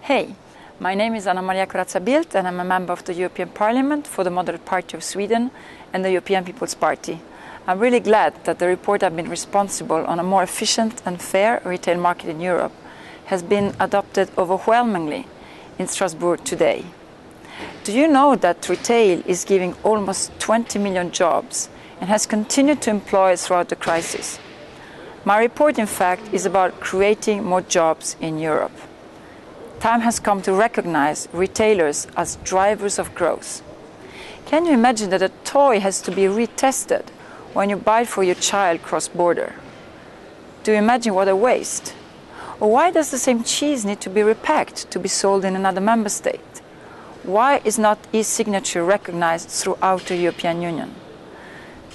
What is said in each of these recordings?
Hey, my name is Maria Coraza Bildt and I'm a member of the European Parliament for the Moderate Party of Sweden and the European People's Party. I'm really glad that the report I've been responsible on a more efficient and fair retail market in Europe has been adopted overwhelmingly in Strasbourg today. Do you know that retail is giving almost 20 million jobs and has continued to employ throughout the crisis? My report, in fact, is about creating more jobs in Europe. Time has come to recognize retailers as drivers of growth. Can you imagine that a toy has to be retested when you buy it for your child cross-border? Do you imagine what a waste? Or why does the same cheese need to be repacked to be sold in another member state? Why is not e-signature recognized throughout the European Union?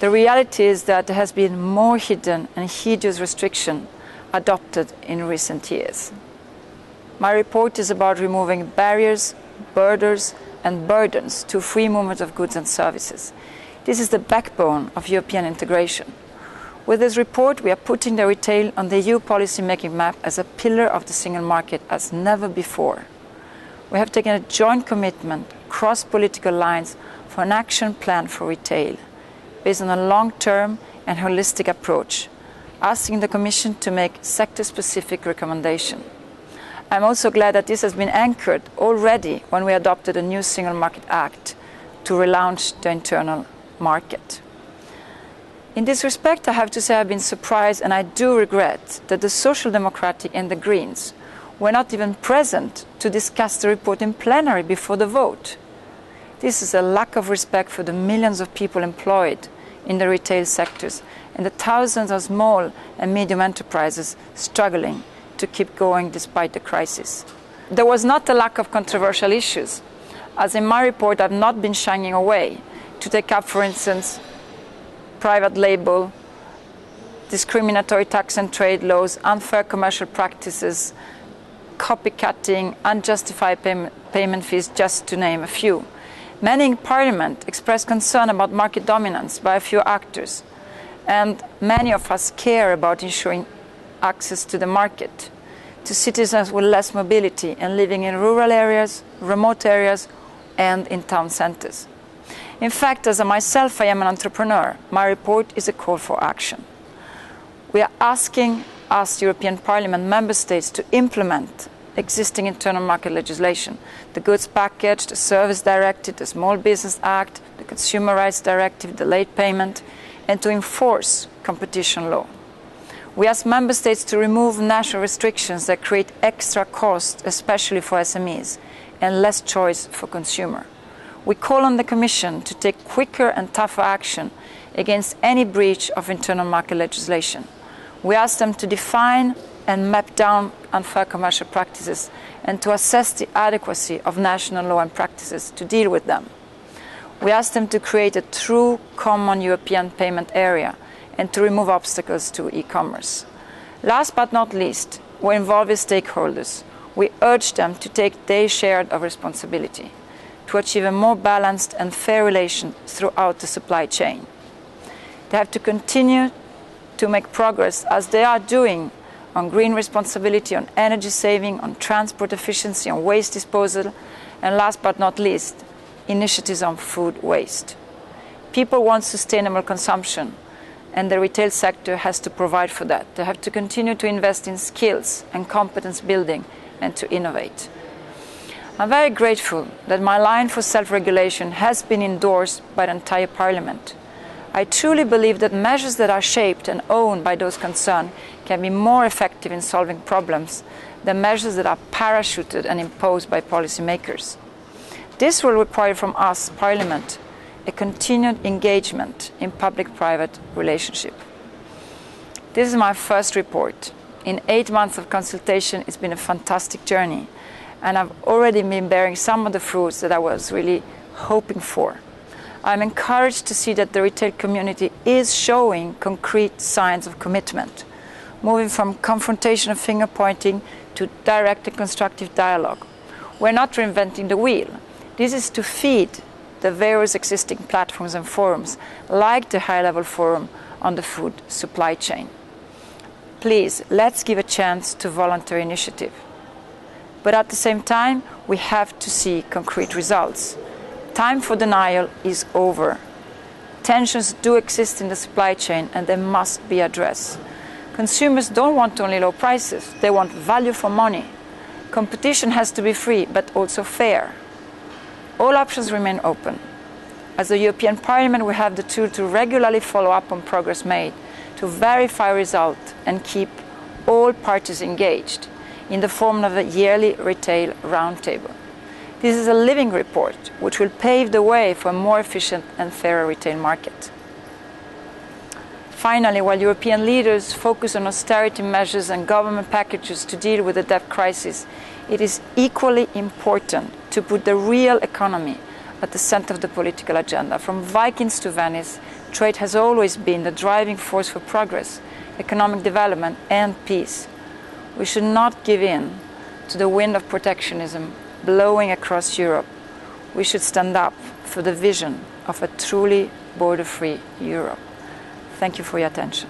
The reality is that there has been more hidden and hideous restriction adopted in recent years. My report is about removing barriers, borders and burdens to free movement of goods and services. This is the backbone of European integration. With this report, we are putting the retail on the EU policy-making map as a pillar of the single market as never before. We have taken a joint commitment across political lines for an action plan for retail, based on a long-term and holistic approach, asking the Commission to make sector-specific recommendations. I'm also glad that this has been anchored already when we adopted a new Single Market Act to relaunch the internal market. In this respect, I have to say I've been surprised and I do regret that the Social Democratic and the Greens were not even present to discuss the report in plenary before the vote. This is a lack of respect for the millions of people employed in the retail sectors and the thousands of small and medium enterprises struggling to keep going despite the crisis. There was not a lack of controversial issues, as in my report I've not been shying away to take up, for instance, private label, discriminatory tax and trade laws, unfair commercial practices, copycatting, unjustified payment fees, just to name a few. Many in Parliament expressed concern about market dominance by a few actors, and many of us care about ensuring access to the market to citizens with less mobility and living in rural areas, remote areas, and in town centers. In fact, as myself, I am an entrepreneur. My report is a call for action. We are asking us, European Parliament member states, to implement existing internal market legislation, the Goods Package, the Service Directive, the Small Business Act, the Consumer Rights Directive, the late payment, and to enforce competition law. We ask member states to remove national restrictions that create extra costs, especially for SMEs, and less choice for consumers. We call on the Commission to take quicker and tougher action against any breach of internal market legislation. We ask them to define and map down unfair commercial practices and to assess the adequacy of national law and practices to deal with them. We ask them to create a true common European payment area and to remove obstacles to e-commerce. Last but not least, we involve the stakeholders. We urge them to take their share of responsibility to achieve a more balanced and fair relation throughout the supply chain. They have to continue to make progress as they are doing on green responsibility, on energy saving, on transport efficiency, on waste disposal, and last but not least, initiatives on food waste. People want sustainable consumption, and the retail sector has to provide for that. They have to continue to invest in skills and competence building and to innovate. I'm very grateful that my line for self-regulation has been endorsed by the entire Parliament. I truly believe that measures that are shaped and owned by those concerned can be more effective in solving problems than measures that are parachuted and imposed by policymakers. This will require from us, Parliament, a continued engagement in public-private relationship. This is my first report. In 8 months of consultation, it's been a fantastic journey, and I've already been bearing some of the fruits that I was really hoping for. I'm encouraged to see that the retail community is showing concrete signs of commitment, moving from confrontation and finger-pointing to direct and constructive dialogue. We're not reinventing the wheel. This is to feed the various existing platforms and forums, like the high-level forum on the food supply chain. Please, let's give a chance to voluntary initiative. But at the same time, we have to see concrete results. Time for denial is over. Tensions do exist in the supply chain and they must be addressed. Consumers don't want only low prices, they want value for money. Competition has to be free, but also fair. All options remain open. As the European Parliament, we have the tool to regularly follow up on progress made, to verify results and keep all parties engaged in the form of a yearly retail roundtable. This is a living report which will pave the way for a more efficient and fairer retail market. Finally, while European leaders focus on austerity measures and government packages to deal with the debt crisis, it is equally important to put the real economy at the center of the political agenda. From Vikings to Venice, trade has always been the driving force for progress, economic development and peace. We should not give in to the wind of protectionism blowing across Europe. We should stand up for the vision of a truly border-free Europe. Thank you for your attention.